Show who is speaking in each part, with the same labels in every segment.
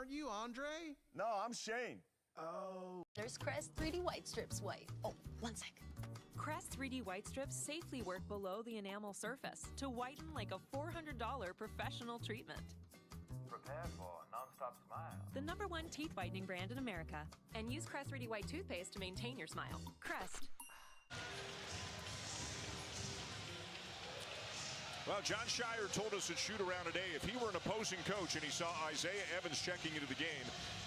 Speaker 1: aren't you Andre?
Speaker 2: No, I'm Shane.
Speaker 1: Oh.
Speaker 3: There's Crest 3D White Strips White. Oh, one sec.
Speaker 4: Crest 3D White Strips safely work below the enamel surface to whiten like a $400 professional treatment.
Speaker 5: Prepare for a non-stop smile.
Speaker 4: The #1 teeth whitening brand in America. And use Crest 3D White toothpaste to maintain your smile. Crest.
Speaker 6: Well, John Shire told us at shoot-around today if he were an opposing coach and he saw Isaiah Evans checking into the game,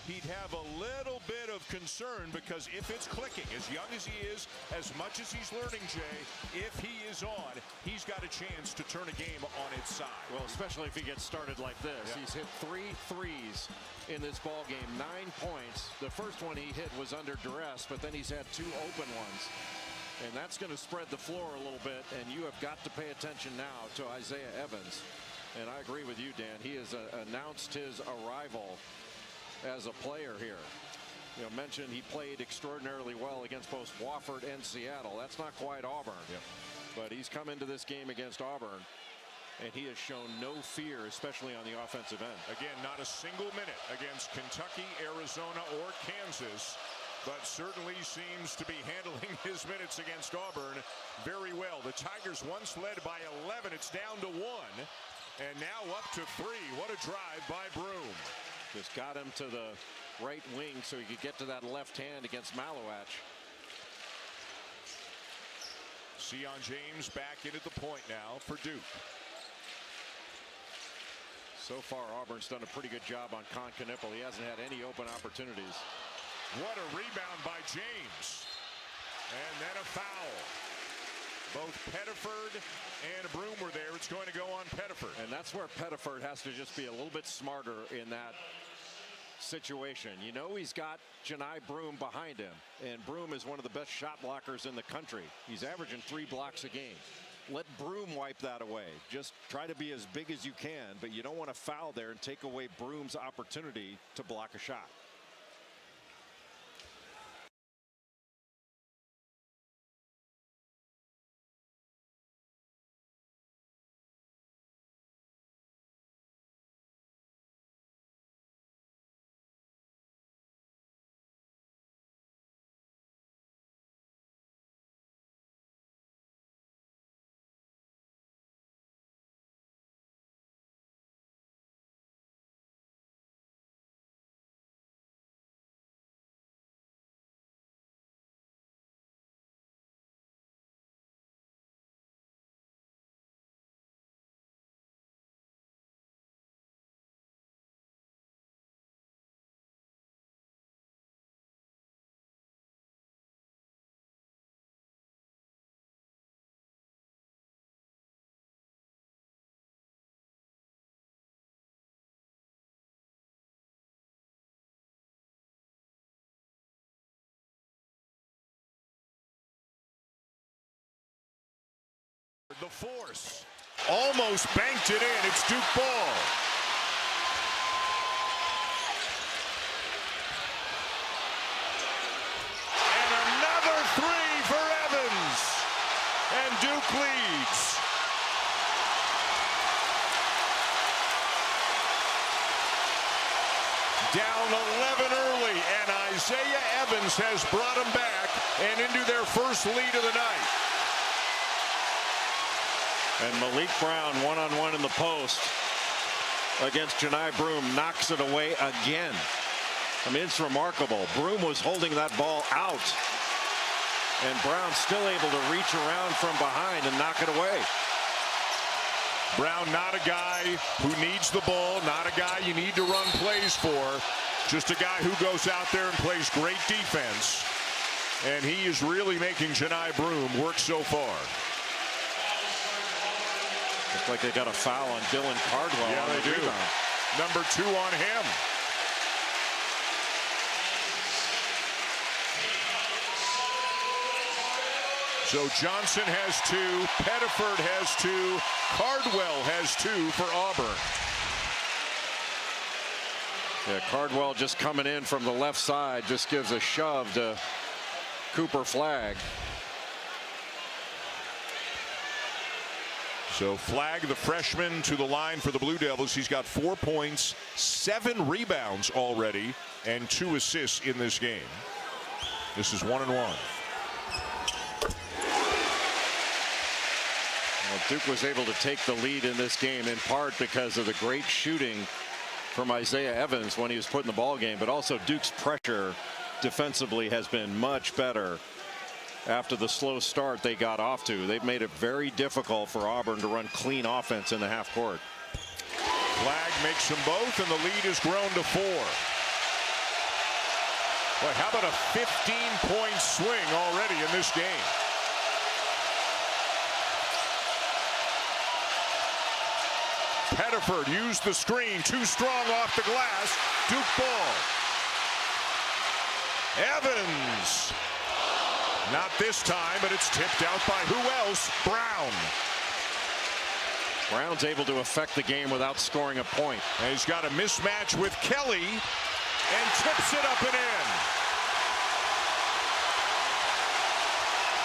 Speaker 6: he'd have a little bit of concern because if it's clicking, as young as he is, as much as he's learning, Jay, if he is on, he's got a chance to turn a game on its side.
Speaker 7: Well, especially if he gets started like this. Yeah. He's hit 3 threes in this ball game, 9 points. The first one he hit was under duress, but then he's had 2 open ones. And that's going to spread the floor a little bit, and you have got to pay attention now to Isaiah Evans. And I agree with you, Dan. He has announced his arrival as a player here. You know, mentioned he played extraordinarily well against both Wofford and Seattle. That's not quite Auburn. Yep. But he's come into this game against Auburn, and he has shown no fear, especially on the offensive end.
Speaker 6: Again, not a single minute against Kentucky, Arizona, or Kansas, but certainly seems to be handling his minutes against Auburn very well. The Tigers once led by 11. It's down to 1, and now up to 3. What a drive by Broom.
Speaker 7: Just got him to the right wing so he could get to that left hand against Malowach.
Speaker 6: Sion James back in at the point now for Duke.
Speaker 7: So far, Auburn's done a pretty good job on Concanipple. He hasn't had any open opportunities.
Speaker 6: What a rebound by James. And then a foul. Both Pettiford and Broom were there. It's going to go on Pettiford.
Speaker 7: And that's where Pettiford has to just be a little bit smarter in that situation. You know, he's got Janai Broom behind him. And Broom is one of the best shot blockers in the country. He's averaging 3 blocks a game. Let Broom wipe that away. Just try to be as big as you can, but you don't want to foul there and take away Broom's opportunity to block a shot.
Speaker 6: The force almost banked it in. It's Duke ball. And another 3 for Evans. And Duke leads. Down 11 early, and Isaiah Evans has brought them back and into their first lead of the night.
Speaker 7: And Malik Brown one-on-one in the post against Janai Broom knocks it away again. I mean, it's remarkable. Broom was holding that ball out, and Brown still able to reach around from behind and knock it away.
Speaker 6: Brown, not a guy who needs the ball, not a guy you need to run plays for, just a guy who goes out there and plays great defense. And he is really making Janai Broom work so far.
Speaker 7: Looks like they got a foul on Dylan Cardwell.
Speaker 6: Yeah, they do. Rebound. Number 2 on him. So Johnson has 2, Pettiford has 2, Cardwell has 2 for Auburn.
Speaker 7: Yeah, Cardwell just coming in from the left side, just gives a shove to Cooper Flagg.
Speaker 6: So Flagg, the freshman, to the line for the Blue Devils. He's got 4 points, 7 rebounds already, and 2 assists in this game. This is 1-1.
Speaker 7: Well, Duke was able to take the lead in this game in part because of the great shooting from Isaiah Evans when he was put in the ball game, but also Duke's pressure defensively has been much better after the slow start they got off to. They've made it very difficult for Auburn to run clean offense in the half court.
Speaker 6: Flagg makes them both, and the lead has grown to 4. Boy, how about a 15-point swing already in this game? Pettiford used the screen, too strong off the glass. Duke ball. Evans. Not this time, but it's tipped out by who else? Brown.
Speaker 7: Brown's able to affect the game without scoring a point.
Speaker 6: And he's got a mismatch with Kelly and tips it up and in.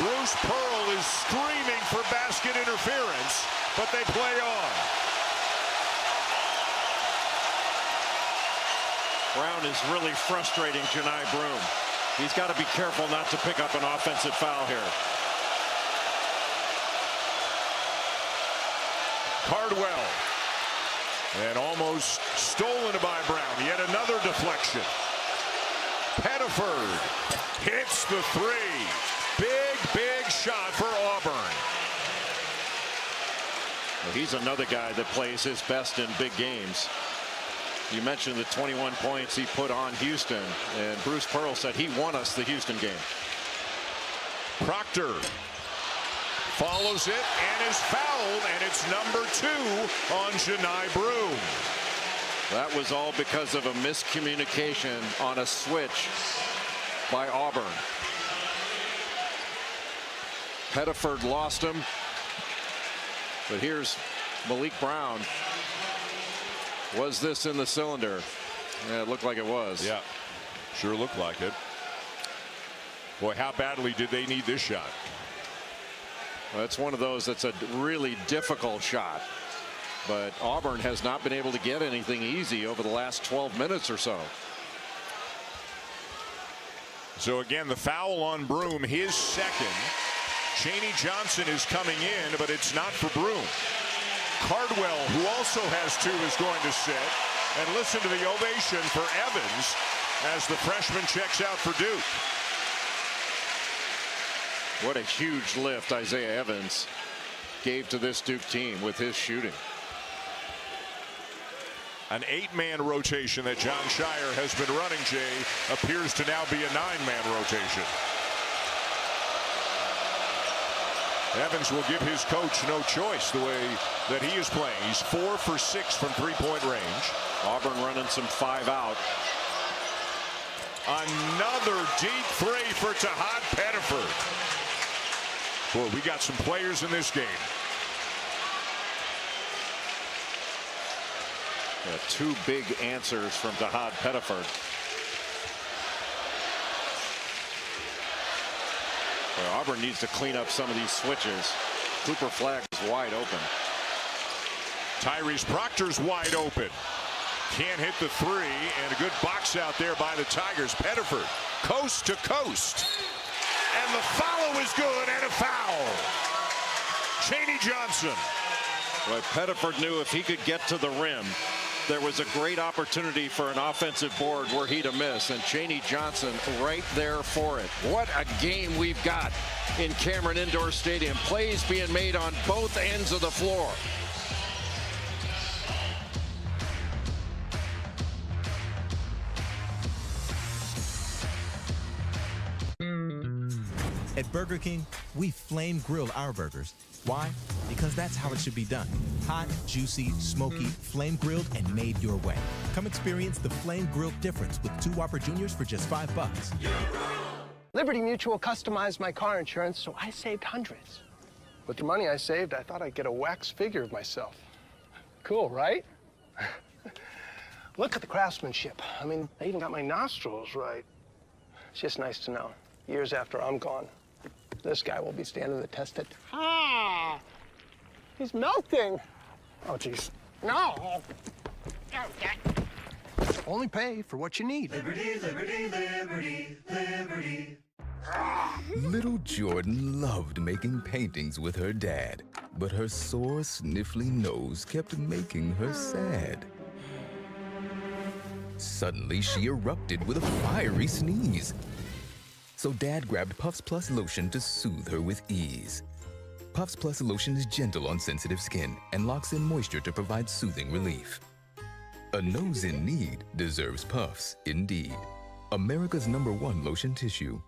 Speaker 6: Bruce Pearl is screaming for basket interference, but they play on.
Speaker 7: Brown is really frustrating Janai Broom. He's got to be careful not to pick up an offensive foul here.
Speaker 6: Cardwell. And almost stolen by Brown. Yet another deflection. Pettiford hits the 3. Big shot for Auburn.
Speaker 7: Well, he's another guy that plays his best in big games. You mentioned the 21 points he put on Houston, and Bruce Pearl said he won us the Houston game.
Speaker 6: Proctor follows it and is fouled, and it's number 2 on Janai Broom.
Speaker 7: That was all because of a miscommunication on a switch by Auburn. Pettiford lost him, but here's Malik Brown. Was this in the cylinder? Yeah, it looked like it was.
Speaker 6: Yeah, sure looked like it. Boy, how badly did they need this shot?
Speaker 7: Well, it's one of those that's a really difficult shot, but Auburn has not been able to get anything easy over the last 12 minutes or so.
Speaker 6: So again, the foul on Broom, his second. Chaney Johnson is coming in, but it's not for Broom. Cardwell, who also has 2, is going to sit. And listen to the ovation for Evans as the freshman checks out for Duke.
Speaker 7: What a huge lift Isaiah Evans gave to this Duke team with his shooting.
Speaker 6: An 8-man rotation that John Shire has been running, Jay, appears to now be a 9-man rotation. Evans will give his coach no choice the way that he is playing. He's 4 for 6 from 3-point range.
Speaker 7: Auburn running some 5-out.
Speaker 6: Another deep 3 for Tahad Pettiford. Boy, we got some players in this game.
Speaker 7: Yeah, 2 big answers from Tahad Pettiford. Well, Auburn needs to clean up some of these switches. Cooper Flagg is wide open.
Speaker 6: Tyrese Proctor's wide open. Can't hit the 3, and a good box out there by the Tigers. Pettiford, coast to coast. And the follow is good, and a foul. Chaney Johnson.
Speaker 7: Well, Pettiford knew if he could get to the rim, there was a great opportunity for an offensive board were he to miss, and Chaney Johnson right there for it. What a game we've got in Cameron Indoor Stadium. Plays being made on both ends of the floor.
Speaker 1: At Burger King, we flame grill our burgers. Why? Because that's how it should be done. Hot, juicy, smoky, flame grilled, and made your way. Come experience the flame grilled difference with 2 Whopper Juniors for just $5.
Speaker 2: Liberty Mutual customized my car insurance, so I saved hundreds. With the money I saved, I thought I'd get a wax figure of myself. Cool, right? Look at the craftsmanship. I mean, they even got my nostrils right. It's just nice to know, years after I'm gone, this guy will be standing the test of time. He's melting. Oh, jeez. No. Only pay for what you need.
Speaker 8: Liberty, liberty, liberty, liberty.
Speaker 9: Little Jordan loved making paintings with her dad, but her sore, sniffly nose kept making her sad. Suddenly, she erupted with a fiery sneeze. So Dad grabbed Puffs Plus lotion to soothe her with ease. Puffs Plus lotion is gentle on sensitive skin and locks in moisture to provide soothing relief. A nose in need deserves Puffs, indeed. America's #1 lotion tissue.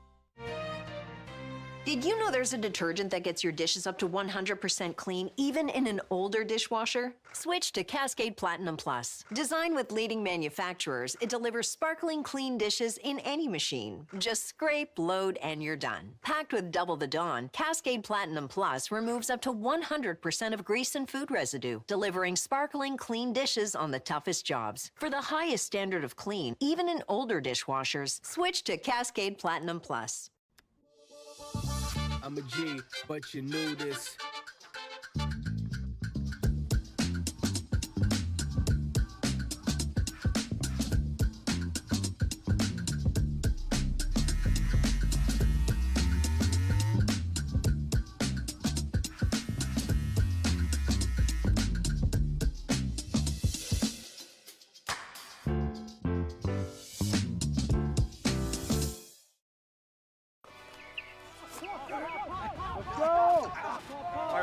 Speaker 10: Did you know there's a detergent that gets your dishes up to 100% clean, even in an older dishwasher? Switch to Cascade Platinum Plus. Designed with leading manufacturers, it delivers sparkling clean dishes in any machine. Just scrape, load, and you're done. Packed with double the Dawn, Cascade Platinum Plus removes up to 100% of grease and food residue, delivering sparkling clean dishes on the toughest jobs. For the highest standard of clean, even in older dishwashers, switch to Cascade Platinum Plus.
Speaker 11: I'm a G, but you knew this.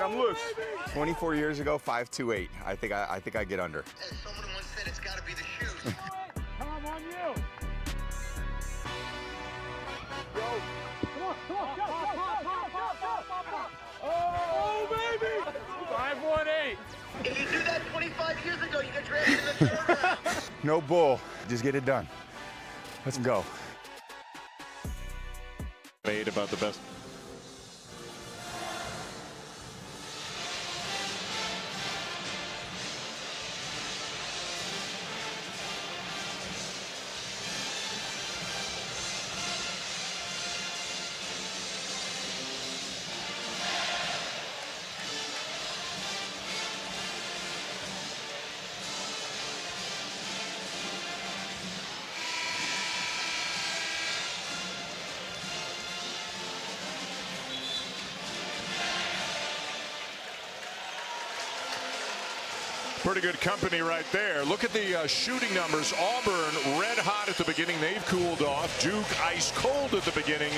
Speaker 12: I'm loose. 24 years ago, 5'2", I think I get under.
Speaker 13: Someone once said it's got to be the shoes.
Speaker 14: Tom, on you. Go. Come on, go. Oh, baby. 518.
Speaker 13: If you do that 25 years ago, you get drafted in the third round.
Speaker 12: No bull. Just get it done. Let's go.
Speaker 7: Made about the best.
Speaker 6: Pretty good company right there. Look at the shooting numbers. Auburn red hot at the beginning. They've cooled off. Duke ice cold at the beginning.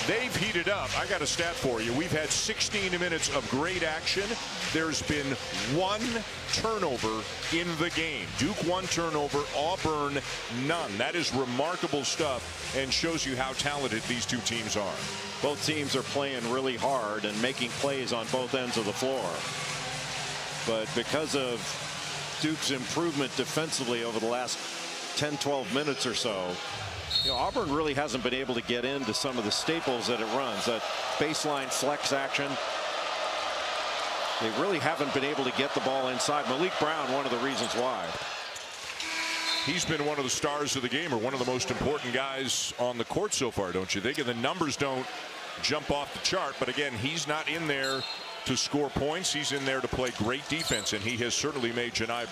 Speaker 6: They've heated up. I got a stat for you. We've had 16 minutes of great action. There's been 1 turnover in the game. Duke 1 turnover, Auburn none. That is remarkable stuff and shows you how talented these two teams are.
Speaker 7: Both teams are playing really hard and making plays on both ends of the floor. But because of Duke's improvement defensively over the last 10-12 minutes or so, Auburn really hasn't been able to get into some of the staples that it runs. That baseline flex action. They really haven't been able to get the ball inside. Malik Brown, one of the reasons why.
Speaker 6: He's been one of the stars of the game, or one of the most important guys on the court so far, don't you think? And the numbers don't jump off the chart, but again, he's not in there to score points. He's in there to play great defense, and he has certainly made Janai